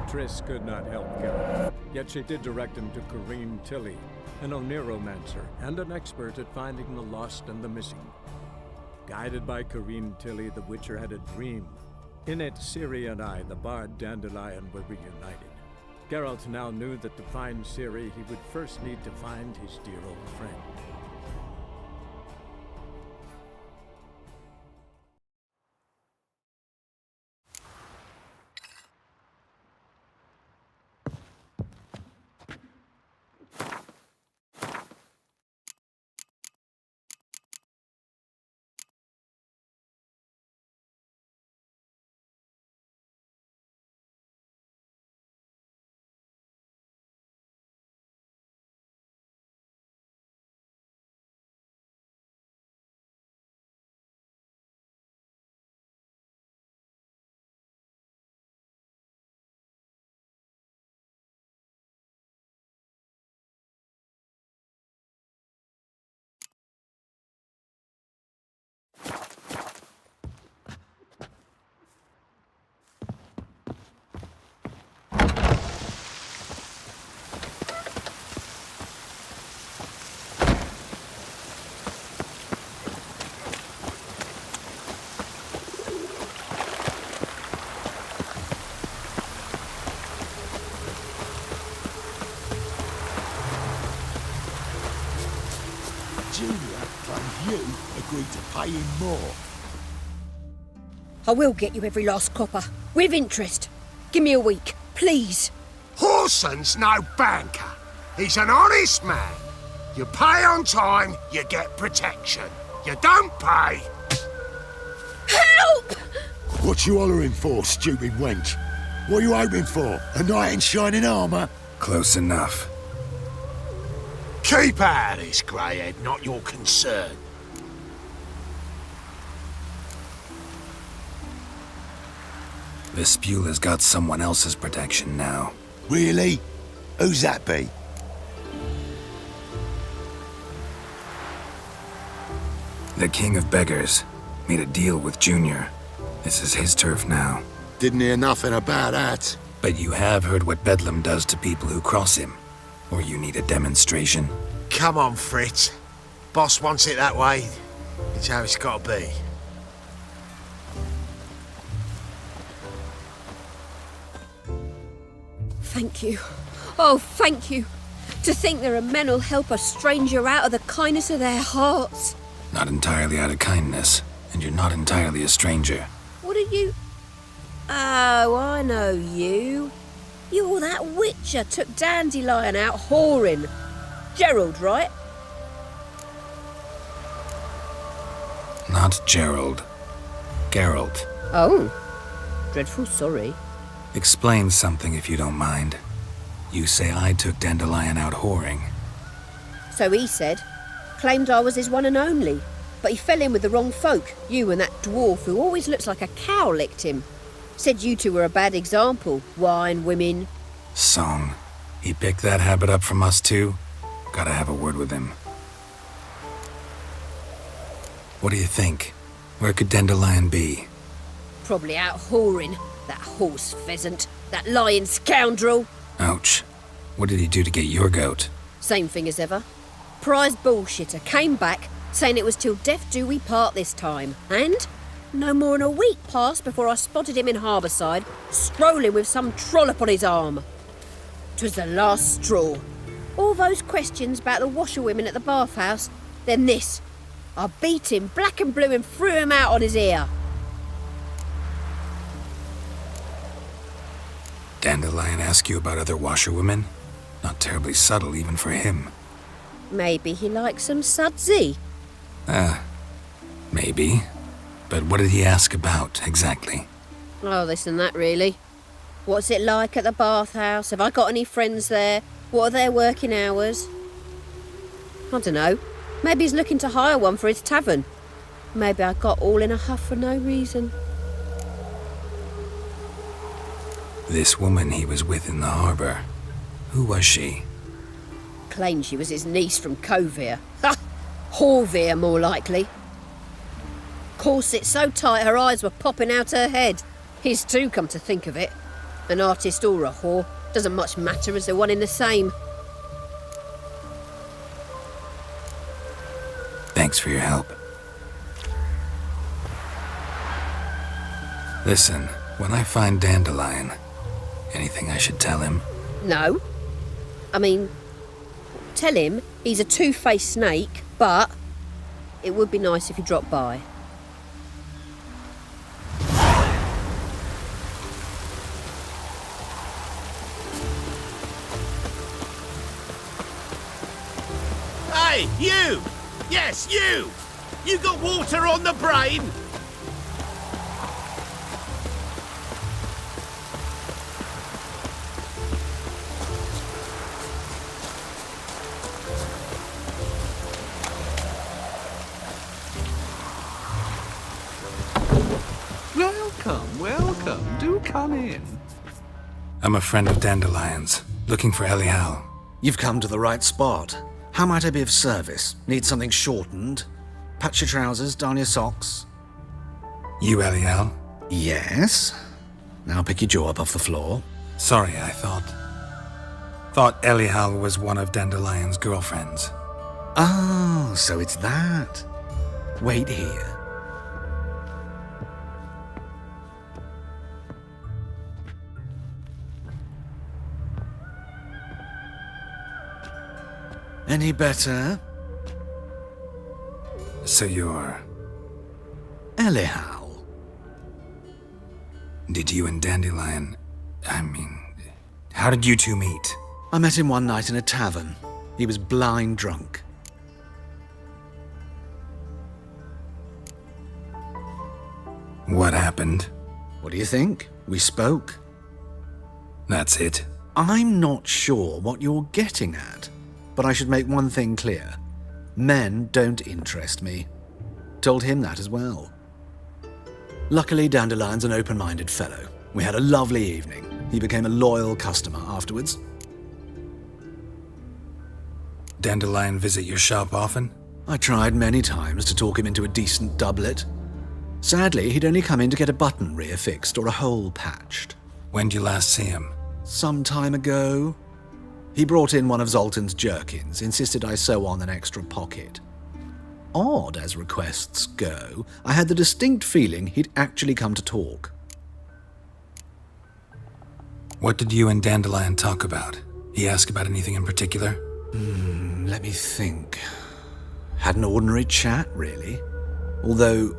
Triss could not help Geralt, yet she did direct him to Corrine Tilly, an oneromancer and an expert at finding the lost and the missing. Guided by Corrine Tilly, the Witcher had a dream. In it, Ciri and I, the bard Dandelion, were reunited. Geralt now knew that to find Ciri, he would first need to find his dear old friend. Junior claims you agreed to pay him more. I will get you every last copper, with interest. Give me a week, please. Whoreson's no banker. He's an honest man. You pay on time, you get protection. You don't pay... Help! What you hollering for, stupid wench? What are you hoping for? A knight in shining armour? Close enough. Keep out of this, greyhead, not your concern. Vespula's got someone else's protection now. Really? Who's that be? The King of Beggars made a deal with Junior. This is his turf now. Didn't hear nothing about that. But you have heard what Bedlam does to people who cross him. Or you need a demonstration? Come on, Fritz. Boss wants it that way. It's how it's got to be. Thank you. Oh, thank you. To think there are men who'll help a stranger out of the kindness of their hearts. Not entirely out of kindness, and you're not entirely a stranger. What are you... Oh, I know you. You're that witcher took Dandelion out whoring. Gerald, right? Not Gerald. Geralt. Oh. Dreadful sorry. Explain something if you don't mind. You say I took Dandelion out whoring. So he said. Claimed I was his one and only. But he fell in with the wrong folk. You and that dwarf who always looks like a cow licked him. Said you two were a bad example. Wine, women. Song. He picked that habit up from us too? Gotta have a word with him. What do you think? Where could Dandelion be? Probably out whoring. That horse pheasant. That lying scoundrel. Ouch. What did he do to get your goat? Same thing as ever. Prize bullshitter came back, saying it was till death do we part this time. And no more than a week passed before I spotted him in Harbourside, strolling with some trollop on his arm. 'Twas the last straw. All those questions about the washerwomen at the bathhouse, then this. I beat him black and blue and threw him out on his ear. Dandelion ask you about other washerwomen? Not terribly subtle even for him. Maybe he likes some sudsy. Maybe. But what did he ask about, exactly? Oh, this and that, really. What's it like at the bathhouse? Have I got any friends there? What are their working hours? I don't know. Maybe he's looking to hire one for his tavern. Maybe I got all in a huff for no reason. This woman he was with in the harbour. Who was she? Claimed she was his niece from Kovir. Ha! Horvir, more likely. Corset so tight her eyes were popping out her head. His too, come to think of it. An artist or a whore. Doesn't much matter as they're one in the same. Thanks for your help. Listen, when I find Dandelion, anything I should tell him? No. I mean, tell him he's a two-faced snake, but it would be nice if he dropped by. Hey, you! Yes, you! You got water on the brain? Welcome, welcome. Do come in. I'm a friend of Dandelion's, looking for Elial. You've come to the right spot. How might I be of service? Need something shortened? Patch your trousers, darn your socks. You Elial? Yes. Now pick your jaw up off the floor. Sorry, I thought Elial was one of Dandelion's girlfriends. Oh, so it's that. Wait here. Any better? So you're... Elial. Did you and Dandelion... how did you two meet? I met him one night in a tavern. He was blind drunk. What happened? What do you think? We spoke. That's it? I'm not sure what you're getting at, but I should make one thing clear. Men don't interest me. Told him that as well. Luckily, Dandelion's an open-minded fellow. We had a lovely evening. He became a loyal customer afterwards. Dandelion visit your shop often? I tried many times to talk him into a decent doublet. Sadly, he'd only come in to get a button reaffixed or a hole patched. When'd you last see him? Some time ago. He brought in one of Zoltan's jerkins, insisted I sew on an extra pocket. Odd as requests go, I had the distinct feeling he'd actually come to talk. What did you and Dandelion talk about? He asked about anything in particular? Let me think. Had an ordinary chat, really. Although,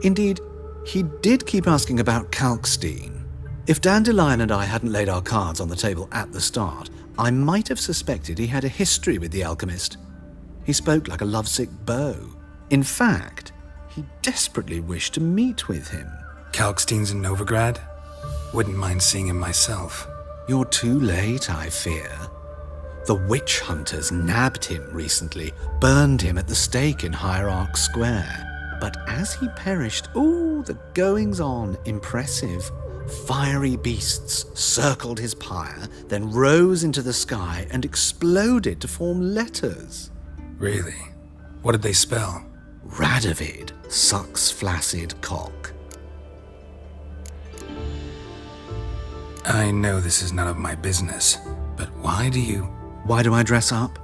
indeed, he did keep asking about Kalkstein. If Dandelion and I hadn't laid our cards on the table at the start, I might have suspected he had a history with the alchemist. He spoke like a lovesick beau. In fact, he desperately wished to meet with him. Kalkstein's in Novigrad? Wouldn't mind seeing him myself. You're too late, I fear. The witch hunters nabbed him recently, burned him at the stake in Hierarch Square. But as he perished, the goings-on, impressive. Fiery beasts circled his pyre, then rose into the sky and exploded to form letters. Really? What did they spell? Radovid sucks flaccid cock. I know this is none of my business, but why do I dress up?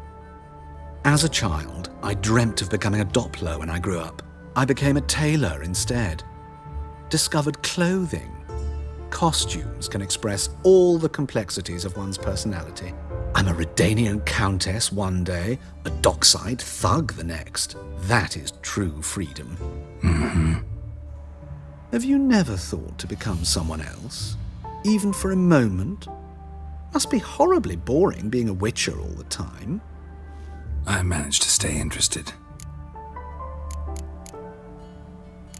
As a child, I dreamt of becoming a Doppler when I grew up. I became a tailor instead. Discovered clothing. Costumes can express all the complexities of one's personality. I'm a Redanian countess one day, a dockside thug the next. That is true freedom. Mm-hmm. Have you never thought to become someone else? Even for a moment? Must be horribly boring being a witcher all the time. I managed to stay interested.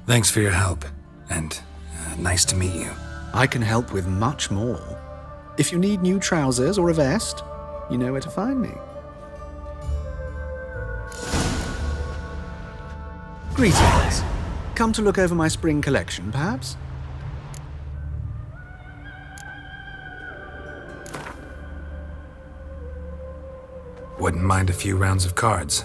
Thanks for your help, and nice to meet you. I can help with much more. If you need new trousers or a vest, you know where to find me. Greetings. Come to look over my spring collection, perhaps? Wouldn't mind a few rounds of cards.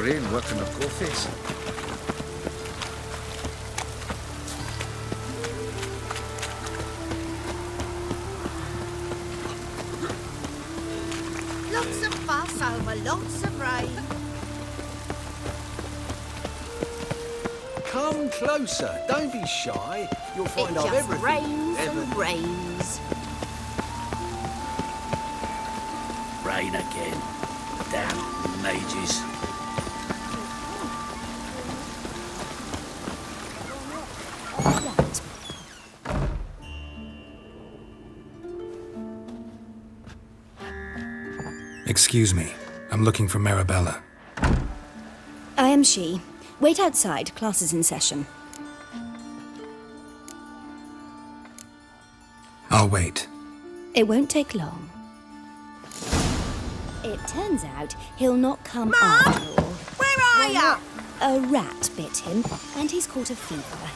Sorry, and working the coffees. Lots of fuss over lots of rain. Come closer. Don't be shy. You'll find It I've just everything. rains Ever- and rains. Rain again. Damn mages. Excuse me. I'm looking for Marabella. I am she. Wait outside. Class is in session. I'll wait. It won't take long. It turns out he'll not come after all. Where are ya? A rat bit him, and he's caught a fever.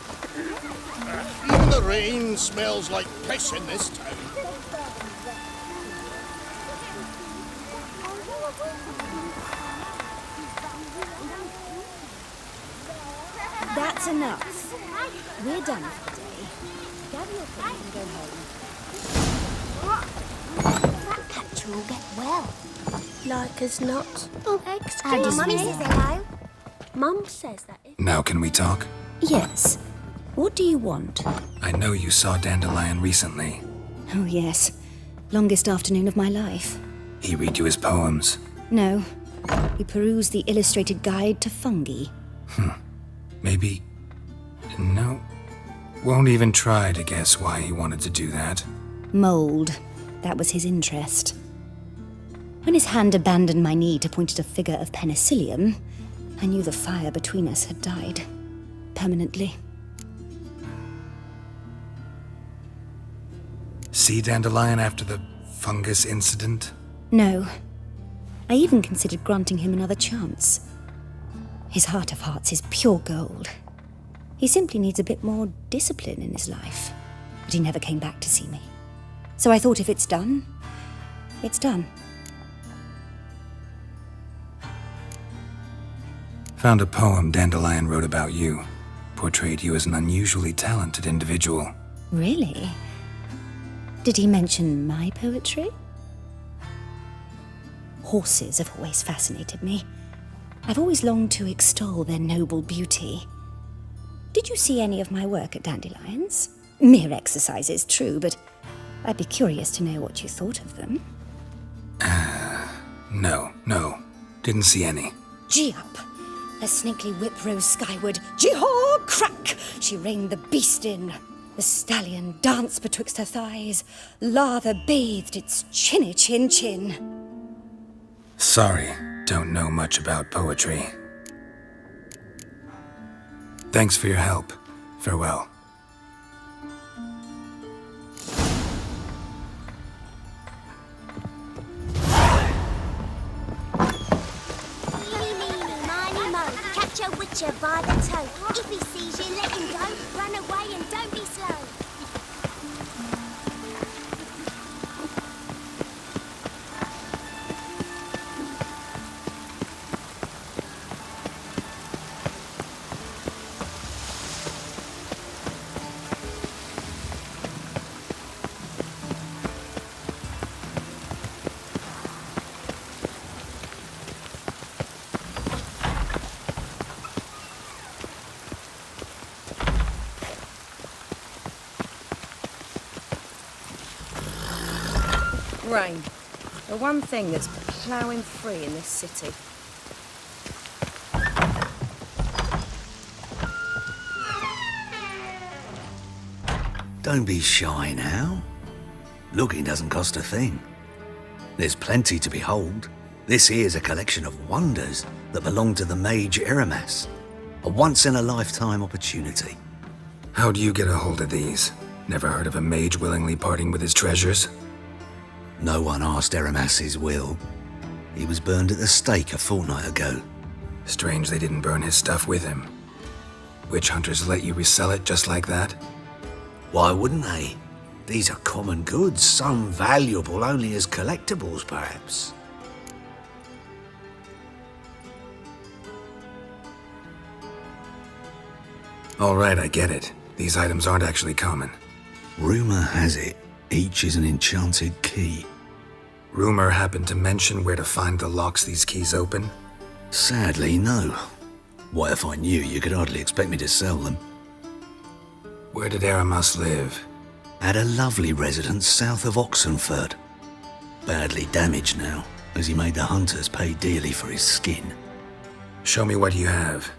Even the rain smells like piss in this town. That's enough. We're done for the day. Gather your things and go home. That catcher will get well. Like as not. How does Mummy says hello? Mum says that if... Now can we talk? Yes. What do you want? I know you saw Dandelion recently. Oh, yes. Longest afternoon of my life. He read you his poems. No. We perused the illustrated guide to fungi. Maybe... No. Won't even try to guess why he wanted to do that. Mold. That was his interest. When his hand abandoned my knee to point at a figure of penicillium, I knew the fire between us had died. Permanently. See Dandelion after the fungus incident? No. I even considered granting him another chance. His heart of hearts is pure gold. He simply needs a bit more discipline in his life. But he never came back to see me. So I thought if it's done, it's done. Found a poem Dandelion wrote about you. Portrayed you as an unusually talented individual. Really? Did he mention my poetry? Horses have always fascinated me. I've always longed to extol their noble beauty. Did you see any of my work at Dandelion's? Mere exercises, true, but I'd be curious to know what you thought of them. No. Didn't see any. Gee up! Her snakely whip rose skyward. Jee-haw! Crack! She reined the beast in. The stallion danced betwixt her thighs. Lather bathed its chinny chin. Sorry, don't know much about poetry. Thanks for your help. Farewell. Catch a witcher by the toe. If he sees you, let him go. Run away and don't be slow. Rain. The one thing that's ploughing free in this city. Don't be shy now. Looking doesn't cost a thing. There's plenty to behold. This here's a collection of wonders that belong to the mage Eramas. A once-in-a-lifetime opportunity. How do you get a hold of these? Never heard of a mage willingly parting with his treasures? No one asked Eramas's will. He was burned at the stake a fortnight ago. Strange they didn't burn his stuff with him. Witch hunters let you resell it just like that? Why wouldn't they? These are common goods, some valuable only as collectibles, perhaps. Alright, I get it. These items aren't actually common. Rumor has it, each is an enchanted key. Rumor happened to mention where to find the locks these keys open? Sadly, no. What if I knew? You could hardly expect me to sell them. Where did Aramas live? At a lovely residence south of Oxenford. Badly damaged now, as he made the hunters pay dearly for his skin. Show me what you have.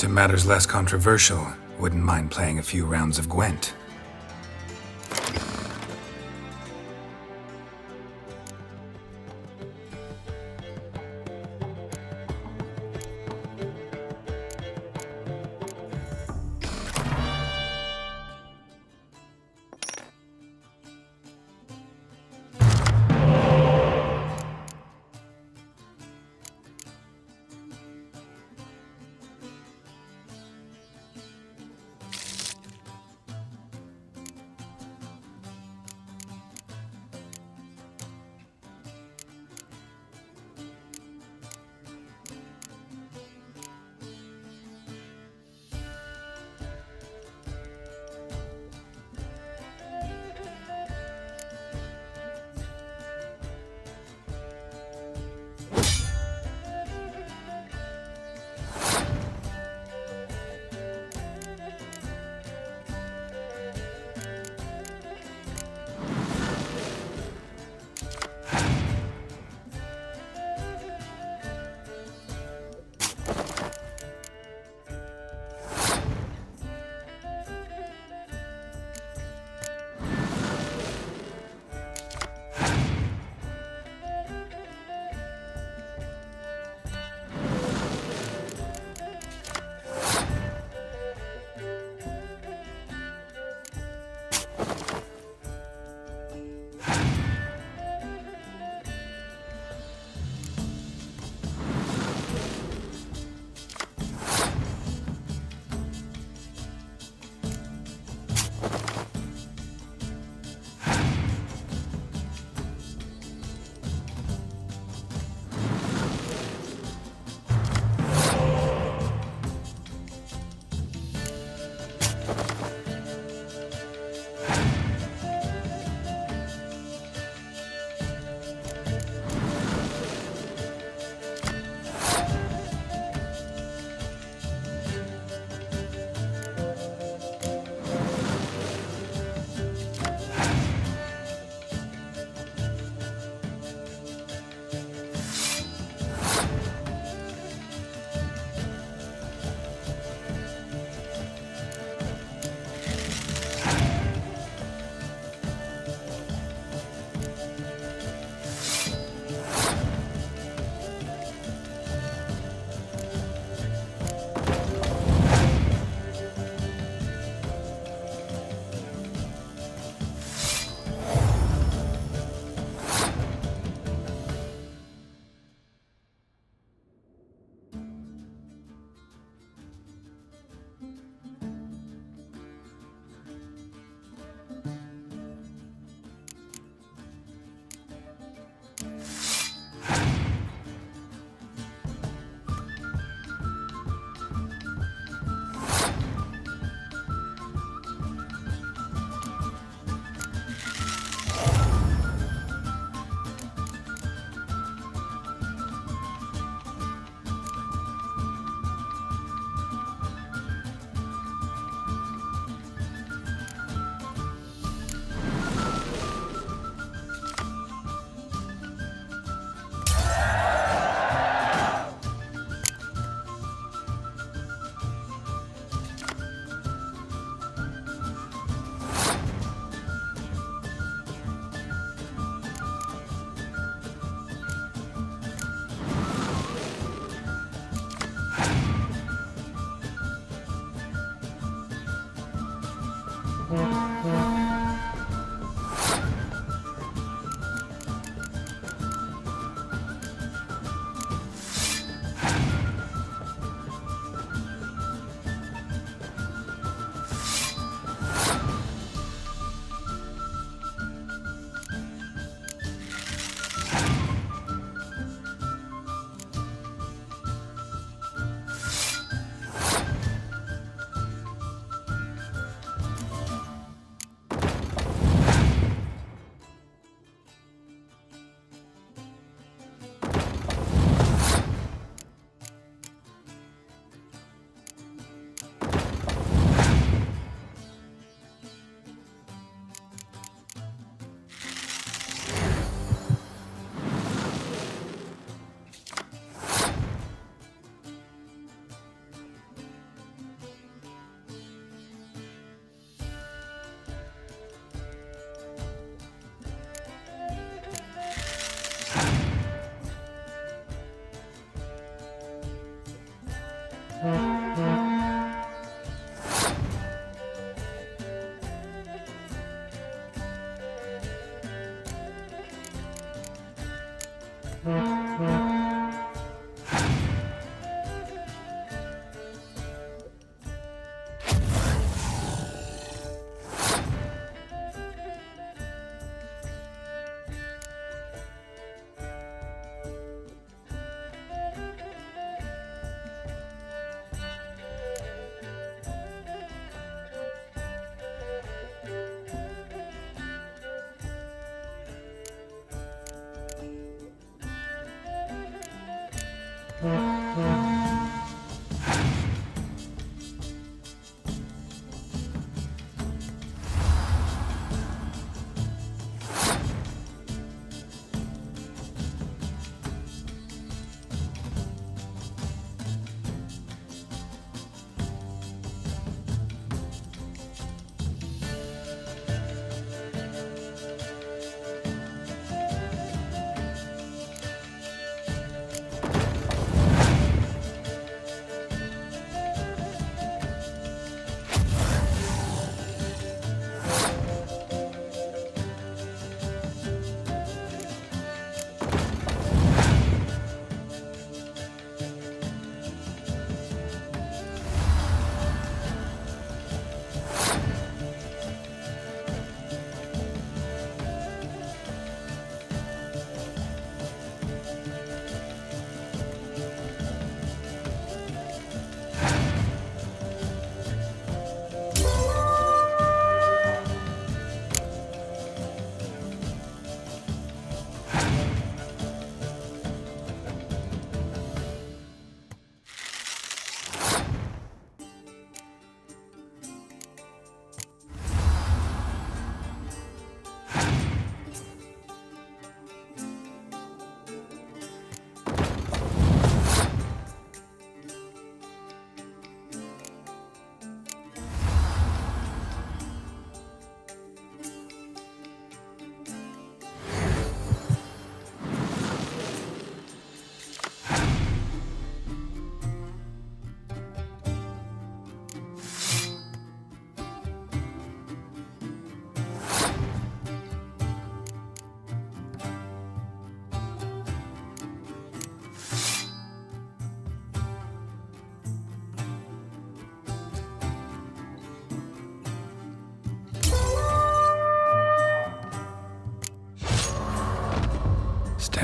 To matters less controversial, wouldn't mind playing a few rounds of Gwent.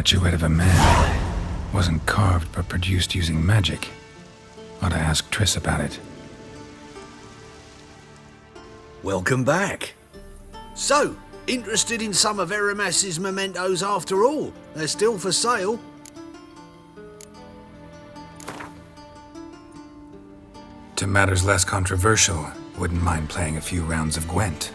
Statuette of a man. Wasn't carved but produced using magic. Ought to ask Triss about it. Welcome back. So, interested in some of Eramas's mementos after all? They're still for sale. To matters less controversial, wouldn't mind playing a few rounds of Gwent.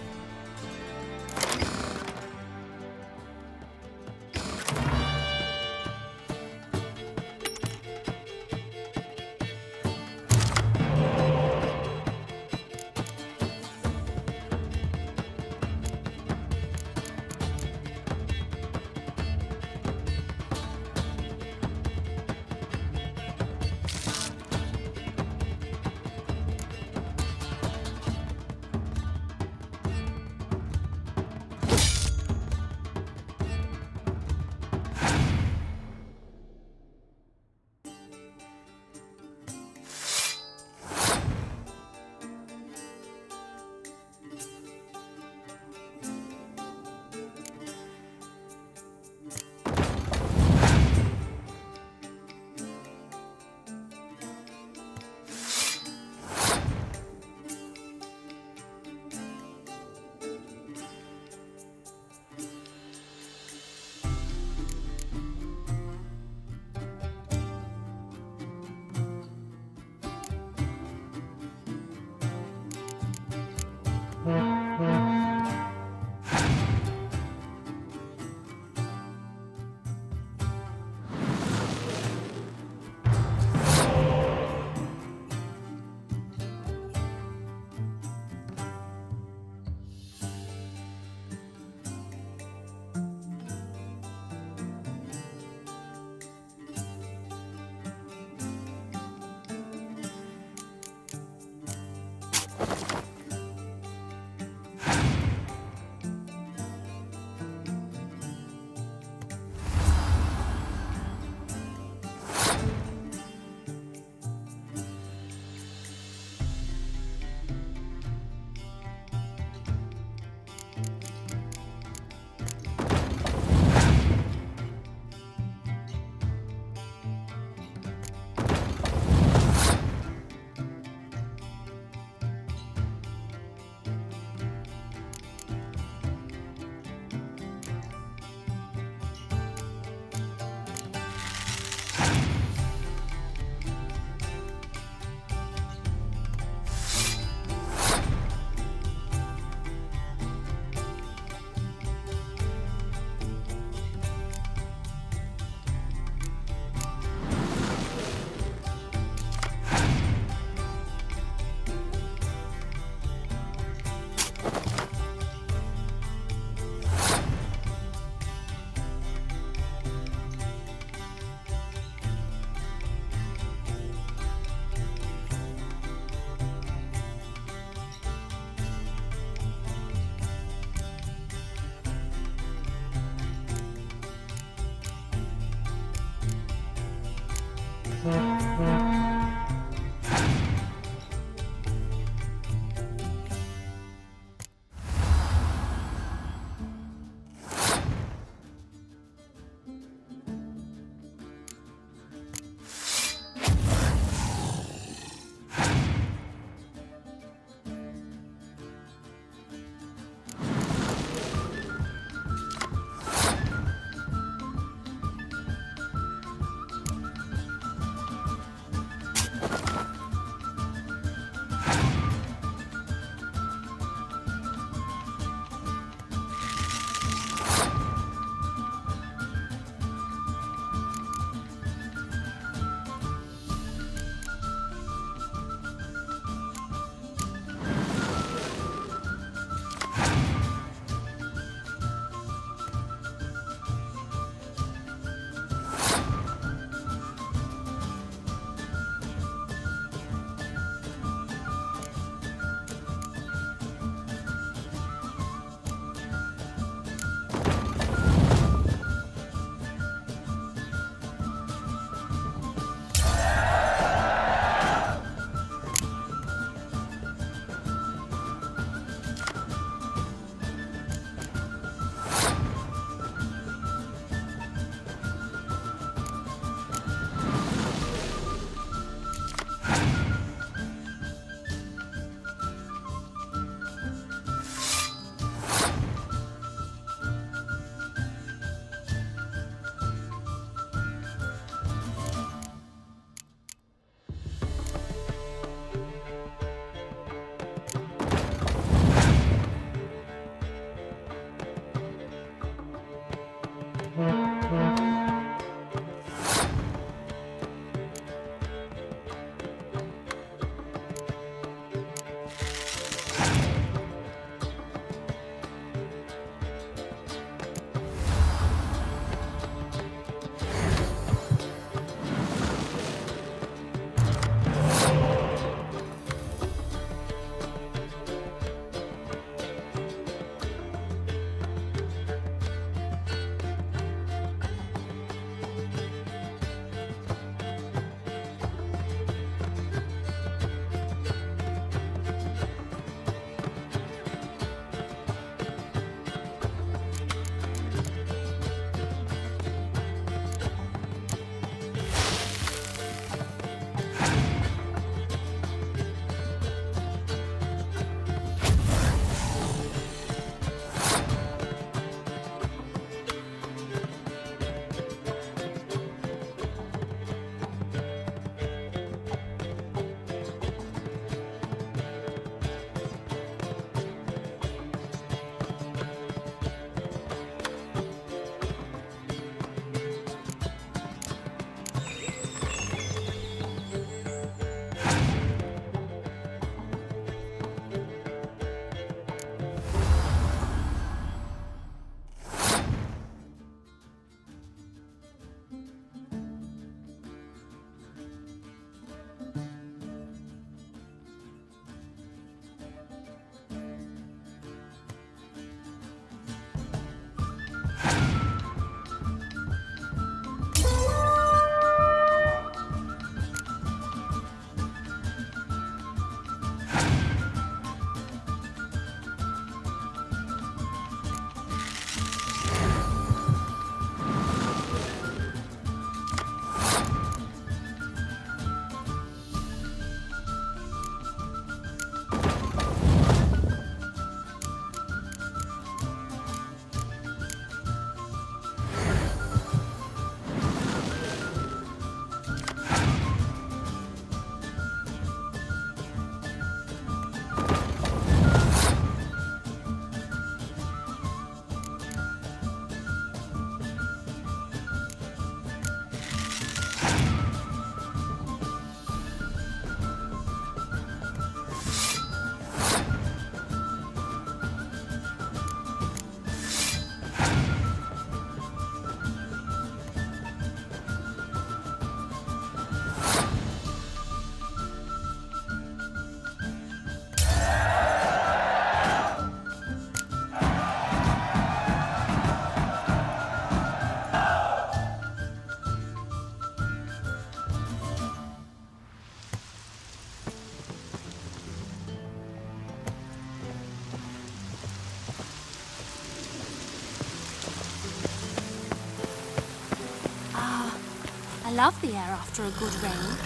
love the air after a good rain.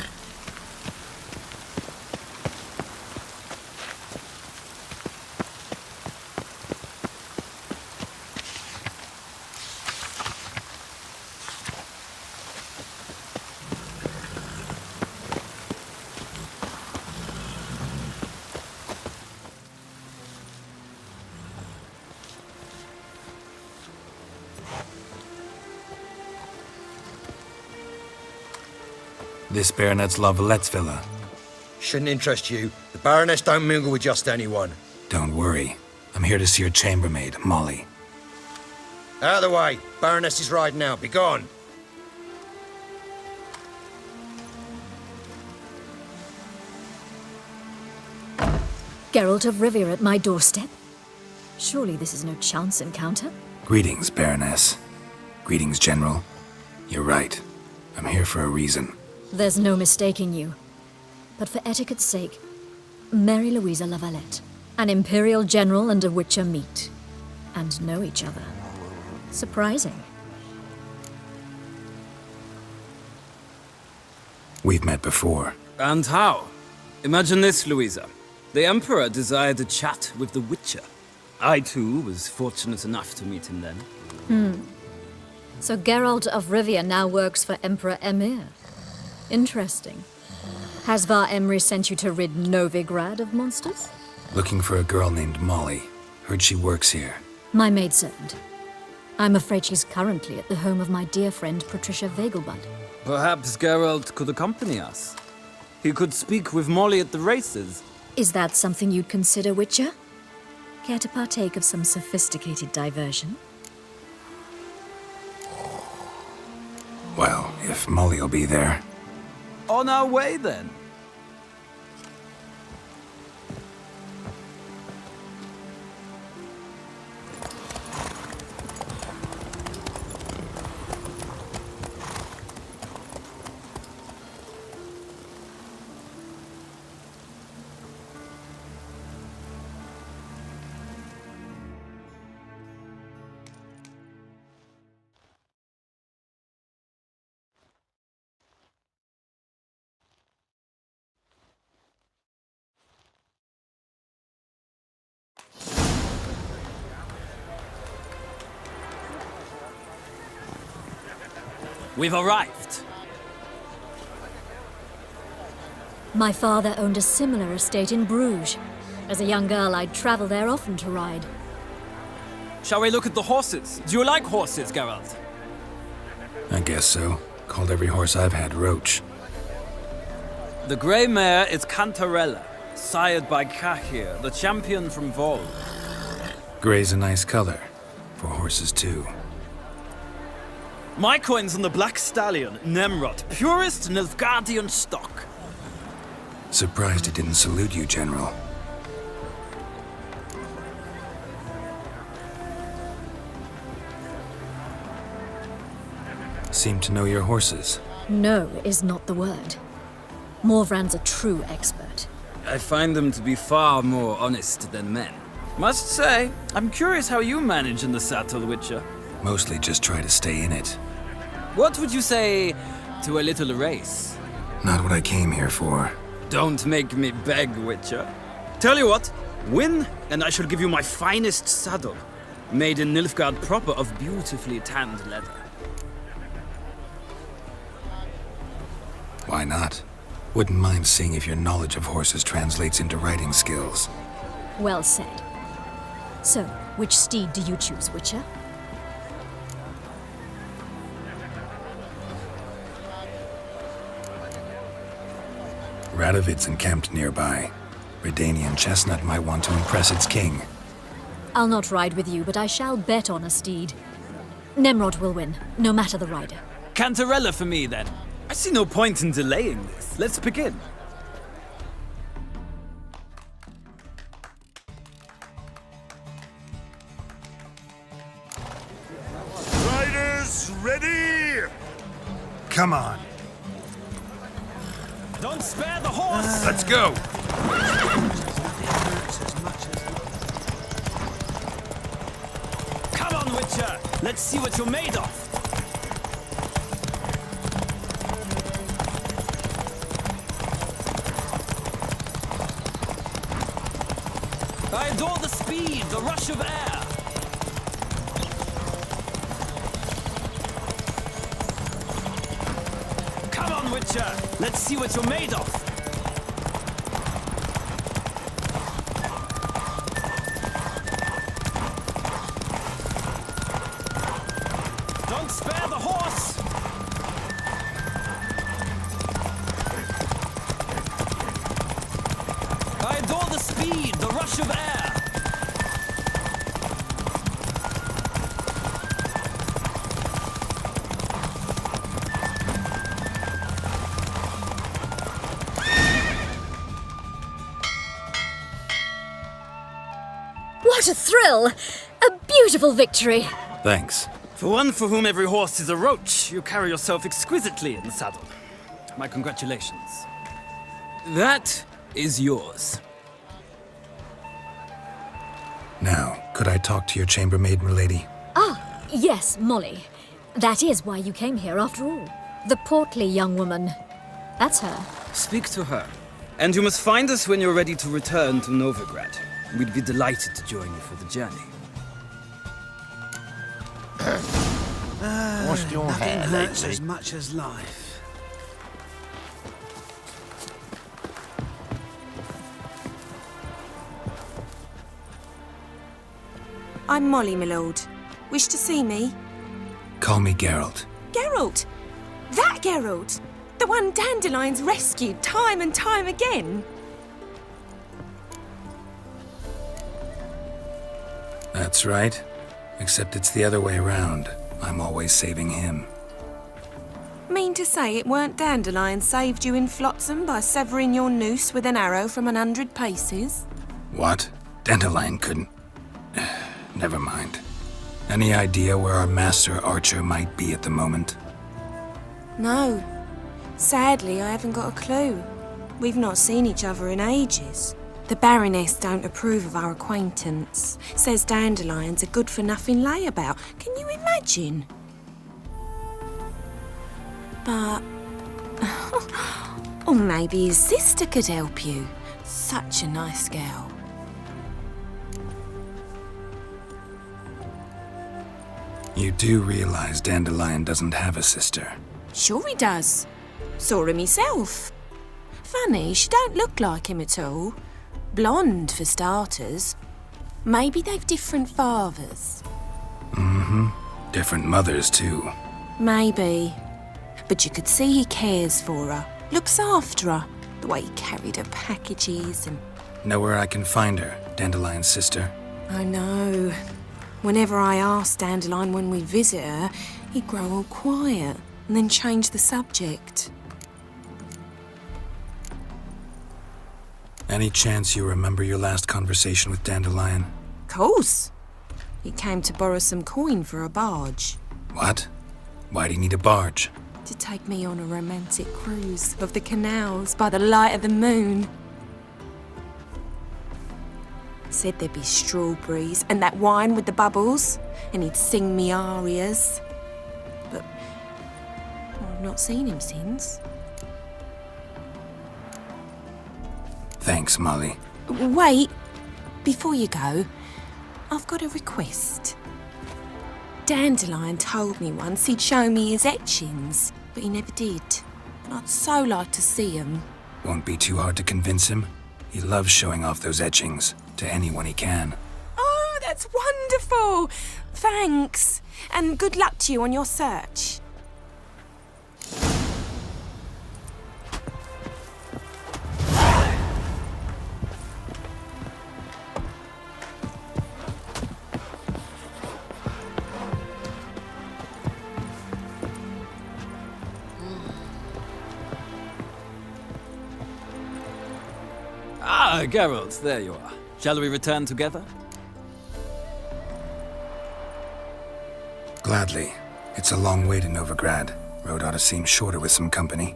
This Baronet's La Valette's villa. Shouldn't interest you. The Baroness don't mingle with just anyone. Don't worry. I'm here to see your chambermaid, Molly. Out of the way. Baroness is riding out. Be gone. Geralt of Rivia at my doorstep? Surely this is no chance encounter? Greetings, Baroness. Greetings, General. You're right. I'm here for a reason. There's no mistaking you. But for etiquette's sake, Mary Louisa La Valette, an Imperial General and a Witcher meet, and know each other. Surprising. We've met before. And how? Imagine this, Louisa. The Emperor desired a chat with the Witcher. I, too, was fortunate enough to meet him then. So Geralt of Rivia now works for Emperor Emir. Interesting. Has Var Emry sent you to rid Novigrad of monsters? Looking for a girl named Molly. Heard she works here. My maidservant. I'm afraid she's currently at the home of my dear friend Patricia Vegelbud. Perhaps Geralt could accompany us. He could speak with Molly at the races. Is that something you'd consider, Witcher? Care to partake of some sophisticated diversion? Well, if Molly'll be there. On our way, then. We've arrived. My father owned a similar estate in Bruges. As a young girl, I'd travel there often to ride. Shall we look at the horses? Do you like horses, Geralt? I guess so. Called every horse I've had Roach. The grey mare is Cantarella, sired by Cahir, the champion from Vol. Grey's a nice color. For horses, too. My coin's on the Black Stallion, Nemrod, purest Nilfgaardian stock. Surprised it didn't salute you, General. Seem to know your horses. No is not the word. Morvran's a true expert. I find them to be far more honest than men. Must say, I'm curious how you manage in the saddle, Witcher. Mostly just try to stay in it. What would you say to a little race? Not what I came here for. Don't make me beg, Witcher. Tell you what, win, and I shall give you my finest saddle. Made in Nilfgaard proper of beautifully tanned leather. Why not? Wouldn't mind seeing if your knowledge of horses translates into riding skills. Well said. So, which steed do you choose, Witcher? Radovid's encamped nearby. Redanian chestnut might want to impress its king. I'll not ride with you, but I shall bet on a steed. Nemrod will win, no matter the rider. Cantarella for me, then. I see no point in delaying this. Let's begin. Riders, ready! Come on. Don't spare the horse! Let's go! Come on, Witcher! Let's see what you're made of! I adore the speed, the rush of air. Come on, Witcher. Let's see what you're made of. Don't spare the horse! I adore the speed, the rush of air. What a thrill! A beautiful victory! Thanks. For one for whom every horse is a roach, you carry yourself exquisitely in the saddle. My congratulations. That is yours. Now, could I talk to your chambermaid, milady? Ah, yes, Molly. That is why you came here after all. The portly young woman. That's her. Speak to her. And you must find us when you're ready to return to Novigrad. We'd be delighted to join you for the journey. Washed your Nothing hair hurts lately? as much as life. I'm Molly, my lord. Wish to see me? Call me Geralt. Geralt! That Geralt! The one Dandelion's rescued time and time again! That's right. Except it's the other way around. I'm always saving him. Mean to say it weren't Dandelion saved you in Flotsam by severing your noose with an arrow from 100 paces? What? Dandelion couldn't. Never mind. Any idea where our master archer might be at the moment? No. Sadly, I haven't got a clue. We've not seen each other in ages. The Baroness don't approve of our acquaintance. Says Dandelion's a good-for-nothing layabout. Can you imagine? But... or maybe his sister could help you. Such a nice girl. You do realize Dandelion doesn't have a sister. Sure he does. Saw him myself. Funny, she don't look like him at all. Blonde, for starters. Maybe they've different fathers. Mm-hmm. Different mothers, too. Maybe. But you could see he cares for her. Looks after her. The way he carried her packages and... Know where I can find her, Dandelion's sister? I know. Whenever I ask Dandelion when we visit her, he'd grow all quiet and then change the subject. Any chance you remember your last conversation with Dandelion? Course. He came to borrow some coin for a barge. What? Why'd he need a barge? To take me on a romantic cruise of the canals by the light of the moon. Said there'd be strawberries and that wine with the bubbles, and he'd sing me arias. But I've not seen him since. Thanks, Molly. Wait, before you go, I've got a request. Dandelion told me once he'd show me his etchings, but he never did. And I'd so like to see them. Won't be too hard to convince him. He loves showing off those etchings to anyone he can. Oh, that's wonderful! Thanks, and good luck to you on your search. Ah, Geralt, there you are. Shall we return together? Gladly. It's a long way to Novigrad. Road ought to seem shorter with some company.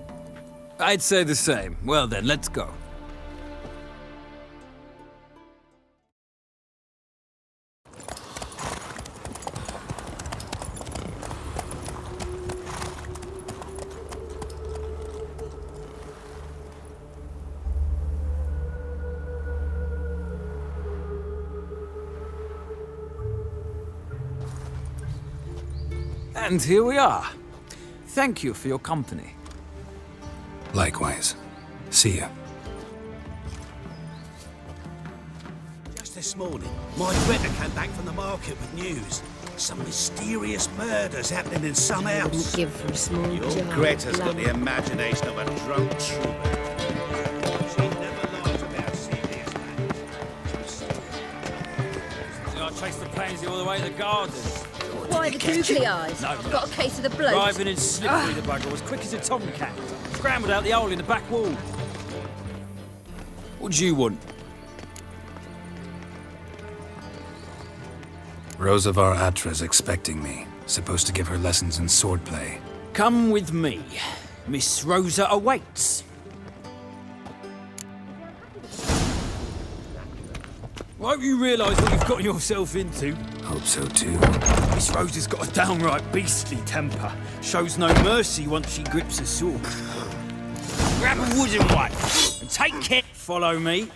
I'd say the same. Well then, let's go. And here we are. Thank you for your company. Likewise. See ya. Just this morning, my Greta came back from the market with news. Some mysterious murders happening in some house. Give for a small Your jar. Greta's got the imagination of a drunk troubadour. She never lies about serious matters. I chased the pansy all the way to the gardens. Why the googly eyes? No, I've got a case of the bloat. Driving in slippery, the bugger was quick as a tomcat. Scrambled out the hole in the back wall. What do you want? Rosavar Atra's expecting me. Supposed to give her lessons in swordplay. Come with me. Miss Rosa awaits. Won't you realise what you've got yourself into? Hope so too. Miss Rosa's got a downright beastly temper. Shows no mercy once she grips a sword. Grab a wooden one and take care. Follow me.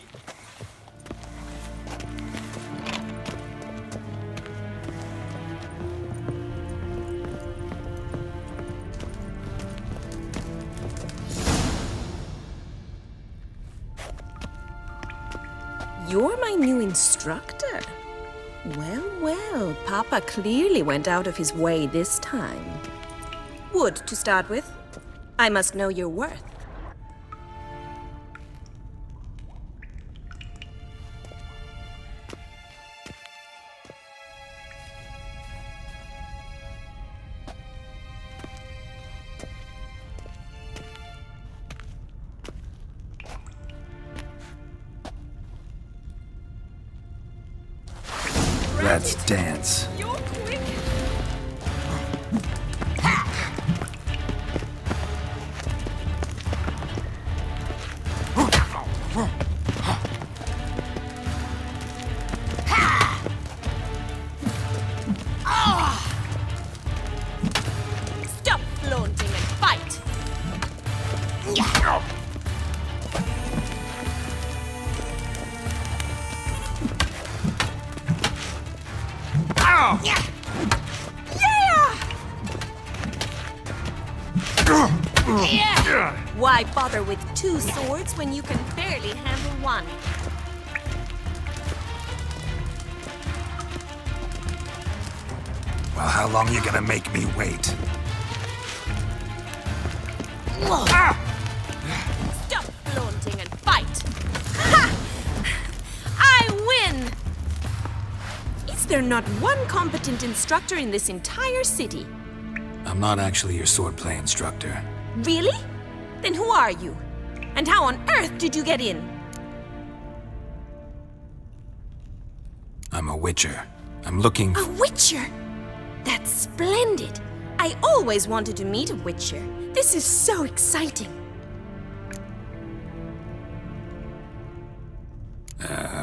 You're my new instructor? Well, well, Papa clearly went out of his way this time. Wood, to start with. I must know your worth. Let's dance. Stop flaunting and fight! Yeah! Why bother with two swords when you can barely handle one? Well, how long you gonna make me wait? Stop flaunting and fight! Ha! I win! Is there not one competent instructor in this entire city? I'm not actually your swordplay instructor. Really? Then who are you? And how on earth did you get in? I'm a witcher. I'm looking A witcher? That's splendid! I always wanted to meet a witcher. This is so exciting.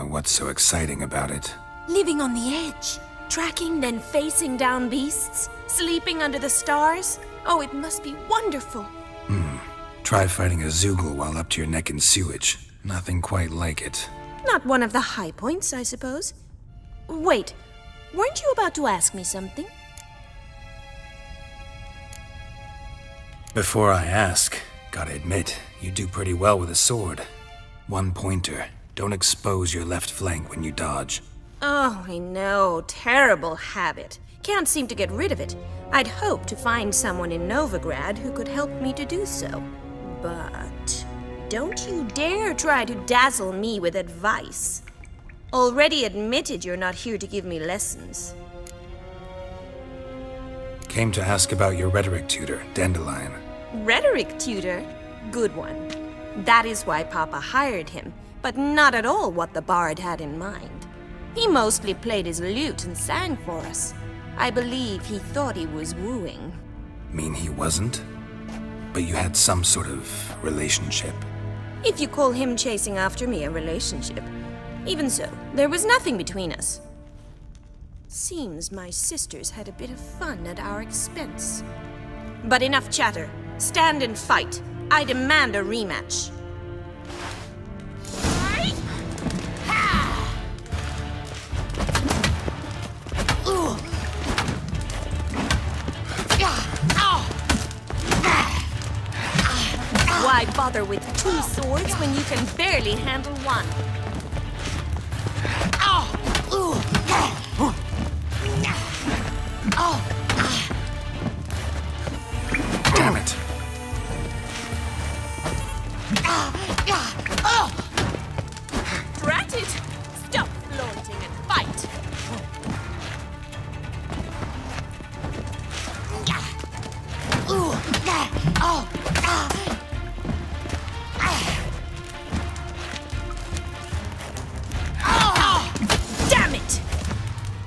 What's so exciting about it? Living on the edge, tracking then facing down beasts, sleeping under the stars. Oh, it must be wonderful. Try fighting a Zoogle while up to your neck in sewage. Nothing quite like it. Not one of the high points, I suppose. Wait, weren't you about to ask me something? Before I ask, gotta admit, you do pretty well with a sword. One pointer. Don't expose your left flank when you dodge. Oh, I know. Terrible habit. Can't seem to get rid of it. I'd hoped to find someone in Novigrad who could help me to do so. But don't you dare try to dazzle me with advice. Already admitted you're not here to give me lessons. Came to ask about your rhetoric tutor, Dandelion. Rhetoric tutor? Good one. That is why Papa hired him, but not at all what the bard had in mind. He mostly played his lute and sang for us. I believe he thought he was wooing. Mean he wasn't? But you had some sort of relationship. If you call him chasing after me a relationship. Even so, there was nothing between us. Seems my sisters had a bit of fun at our expense. But enough chatter. Stand and fight. I demand a rematch. Why bother with 2 swords when you can barely handle one? Damn it. Drat it! Stop flaunting and fight! Damn it!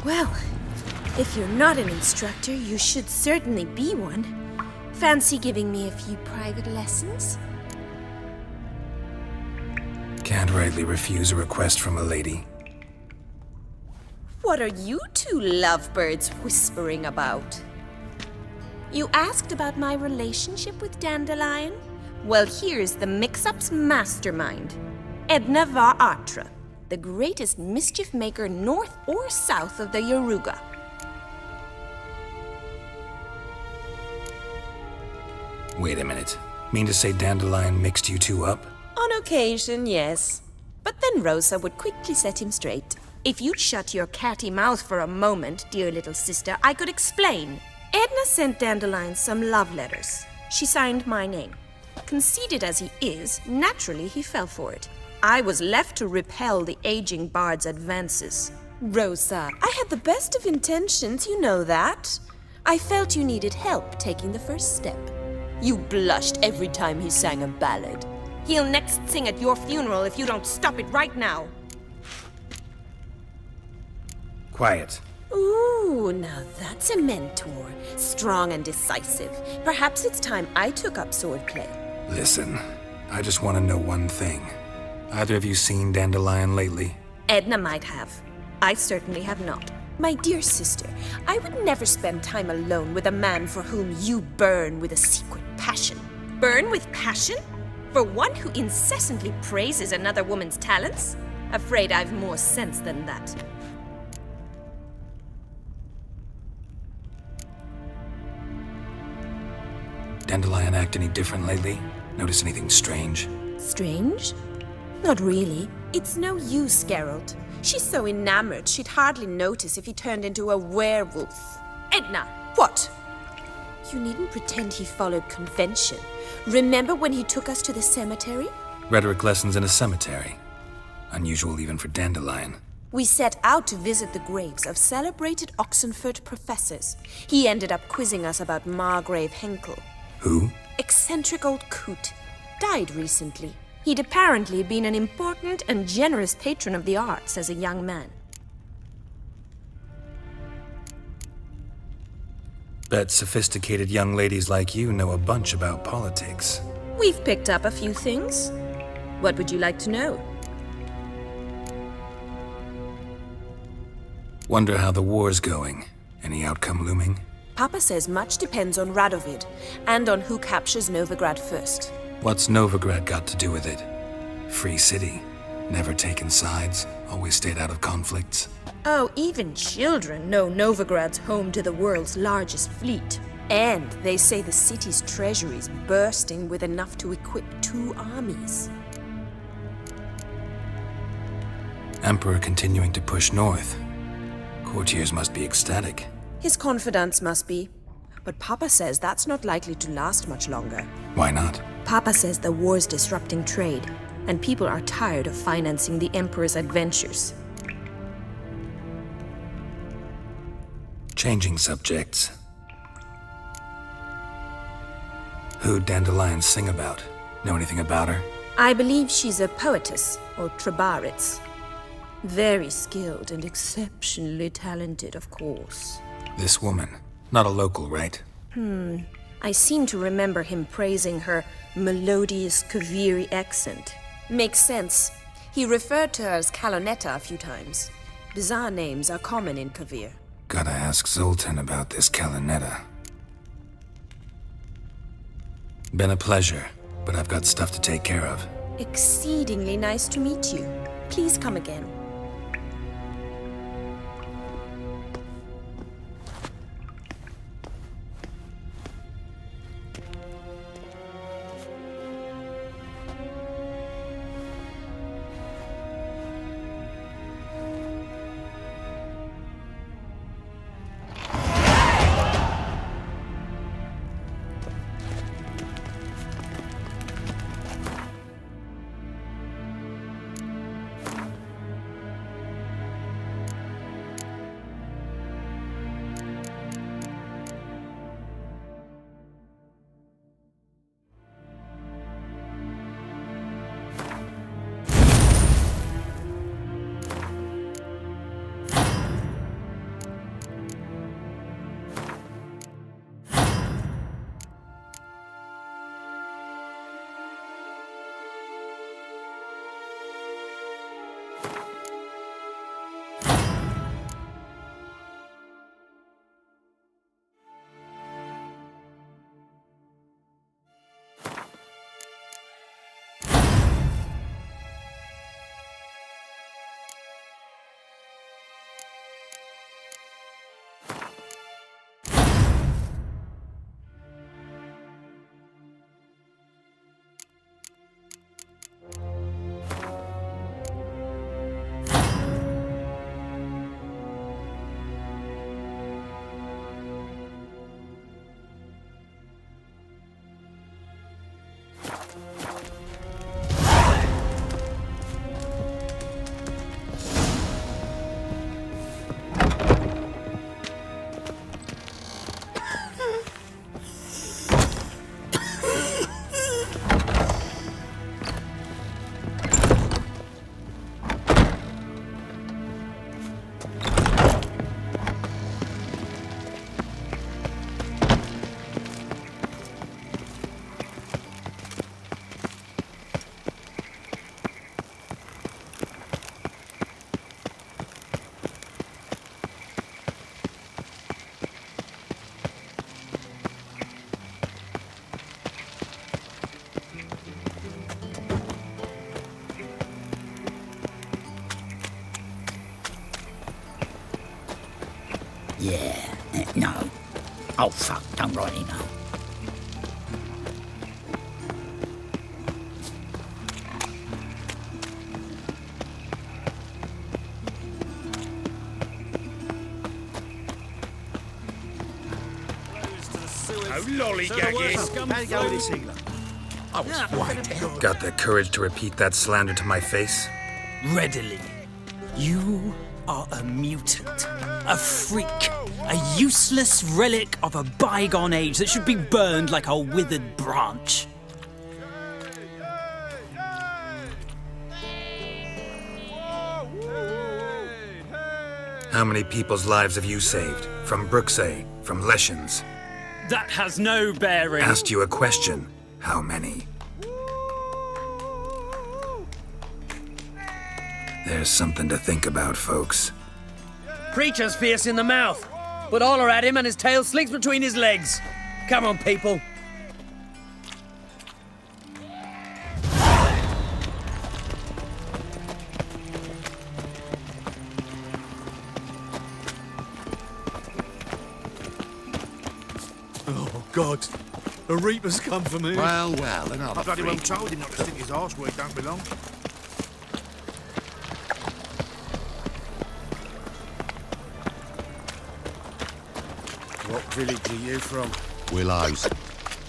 Well, if you're not an instructor, you should certainly be one. Fancy giving me a few private lessons? Can't rightly refuse a request from a lady. What are you two lovebirds whispering about? You asked about my relationship with Dandelion? Well, here's the mix-up's mastermind. Edna var Atra, the greatest mischief maker north or south of the Yaruga. Wait a minute. Mean to say Dandelion mixed you two up? On occasion, yes. But then Rosa would quickly set him straight. If you'd shut your catty mouth for a moment, dear little sister, I could explain. Edna sent Dandelion some love letters. She signed my name. Conceited as he is, naturally he fell for it. I was left to repel the aging bard's advances. Rosa, I had the best of intentions, you know that. I felt you needed help taking the first step. You blushed every time he sang a ballad. He'll next sing at your funeral if you don't stop it right now. Quiet. Ooh, now that's a mentor. Strong and decisive. Perhaps it's time I took up swordplay. Listen, I just want to know one thing. Either of you seen Dandelion lately? Edna might have. I certainly have not. My dear sister, I would never spend time alone with a man for whom you burn with a secret passion. Burn with passion? For one who incessantly praises another woman's talents? Afraid I've more sense than that. Dandelion act any different lately? Notice anything strange? Strange? Not really. It's no use, Geralt. She's so enamored she'd hardly notice if he turned into a werewolf. Edna! What? You needn't pretend he followed convention. Remember when he took us to the cemetery? Rhetoric lessons in a cemetery. Unusual even for Dandelion. We set out to visit the graves of celebrated Oxenford professors. He ended up quizzing us about Margrave Henkel. Who? Eccentric old coot. Died recently. He'd apparently been an important and generous patron of the arts as a young man. Bet sophisticated young ladies like you know a bunch about politics. We've picked up a few things. What would you like to know? Wonder how the war's going. Any outcome looming? Papa says much depends on Radovid, and on who captures Novigrad first. What's Novigrad got to do with it? Free city. Never taken sides. Always stayed out of conflicts. Oh, even children know Novigrad's home to the world's largest fleet. And they say the city's treasury's bursting with enough to equip 2 armies. Emperor continuing to push north. Courtiers must be ecstatic. His confidants must be. But Papa says that's not likely to last much longer. Why not? Papa says the war's disrupting trade, and people are tired of financing the Emperor's adventures. Changing subjects. Who'd Dandelion sing about? Know anything about her? I believe she's a poetess, or trabaritz. Very skilled and exceptionally talented, of course. This woman. Not a local, right? I seem to remember him praising her melodious Kaviri accent. Makes sense. He referred to her as Calonetta a few times. Bizarre names are common in Kavir. Gotta ask Zoltan about this Calonetta. Been a pleasure, but I've got stuff to take care of. Exceedingly nice to meet you. Please come again. Yeah, no. Oh, fuck, don't rightly know. Got the courage to repeat that slander to my face? Readily. You are a mutant, a freak, a useless relic of a bygone age that should be burned like a withered branch. How many people's lives have you saved? From Brooksay, from Leshens? That has no bearing. Asked you a question. How many? There's something to think about, folks. Preacher's fierce in the mouth, but all are at him and his tail slinks between his legs. Come on, people. Oh, God. The Reaper's come for me. Well, well, another I bloody well freak. told him not to stick his arse where it don't belong. What village are you from? Willows.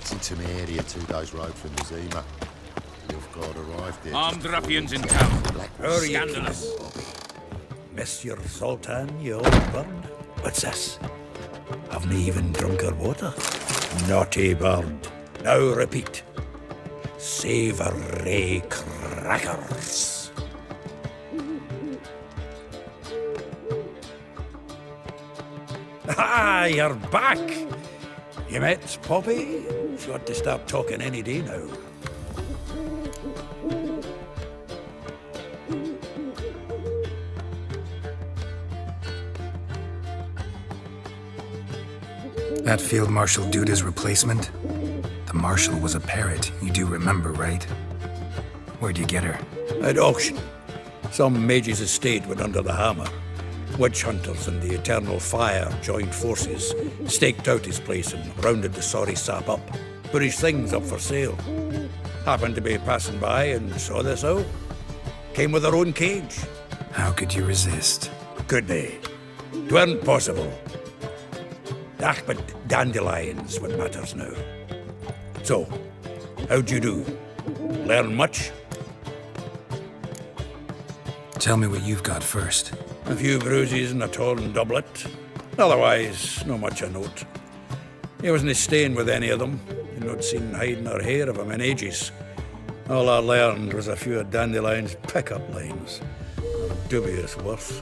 It's in Temeria, 2 days' road from Zima. You've got arrived here. Armed ruffians in town. Hurry, Scandalous. Monsieur Sultan, you old bird. What's this? Haven't even drunk her water? Naughty bird. Now repeat. Savoury crackers. Ah, you're back. You met Poppy? She ought to start talking any day now. That Field Marshal Duda's replacement? The Marshal was a parrot, you do remember, right? Where'd you get her? At auction. Some mage's estate went under the hammer. Witch hunters and the Eternal Fire joined forces, staked out his place and rounded the sorry sap up, put his things up for sale. Happened to be passing by and saw this out. Came with her own cage. How could you resist? Could they? 'Tweren't possible. Ah, but dandelions what matters now. So, how'd you do? Learn much? Tell me what you've got first. A few bruises and a torn doublet. Otherwise, no much a note. He wasn't staying with any of them. You'd not seen hide or hair of him in ages. All I learned was a few of Dandelion's pickup lines. Of dubious worth.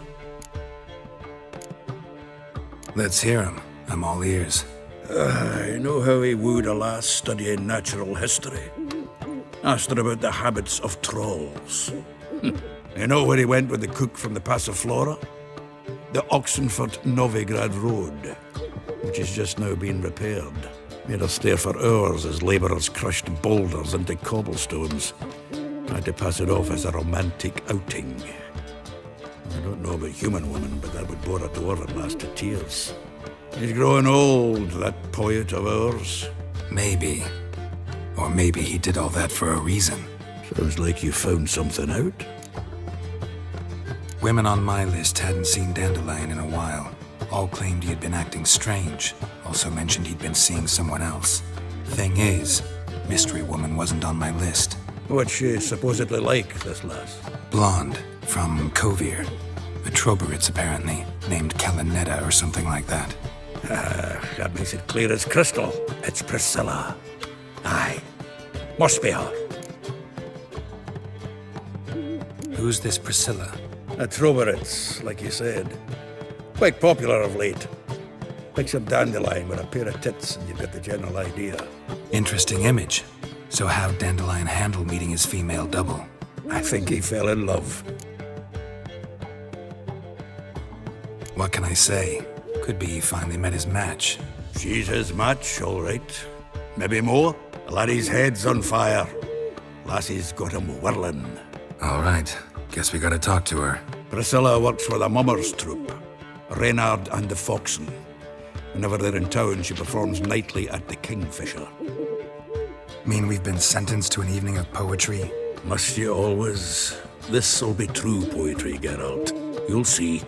Let's hear him. I'm all ears. I know how he wooed a lass studying natural history. Asked her about the habits of trolls. You know where he went with the cook from the Passiflora? The Oxenford-Novigrad Road, which is just now being repaired. Made us stare for hours as labourers crushed boulders into cobblestones. Tried to pass it off as a romantic outing. I don't know about human women, but that would bore a dwarven lass to tears. He's growing old, that poet of ours. Maybe. Or maybe he did all that for a reason. Sounds like you found something out. Women on my list hadn't seen Dandelion in a while. All claimed he had been acting strange. Also mentioned he'd been seeing someone else. Thing is, Mystery Woman wasn't on my list. What's she supposedly like, this lass? Blonde, from Kovir. A Troberitz, apparently, named Kalinetta or something like that. That makes it clear as crystal. It's Priscilla. Aye. Must be her. Who's this Priscilla? A Troberitz, like you said. Quite popular of late. Picture Dandelion with a pair of tits and you've got the general idea. Interesting image. So how'd Dandelion handle meeting his female double? I think he fell in love. What can I say? Could be he finally met his match. She's his match, all right. Maybe more. The laddie's head's on fire. Lassie's got him whirling. All right. Guess we gotta talk to her. Priscilla works for the Mummers troupe. Reynard and the Foxen. Whenever they're in town, she performs nightly at the Kingfisher. Mean we've been sentenced to an evening of poetry? Must you always? This'll be true poetry, Geralt. You'll see.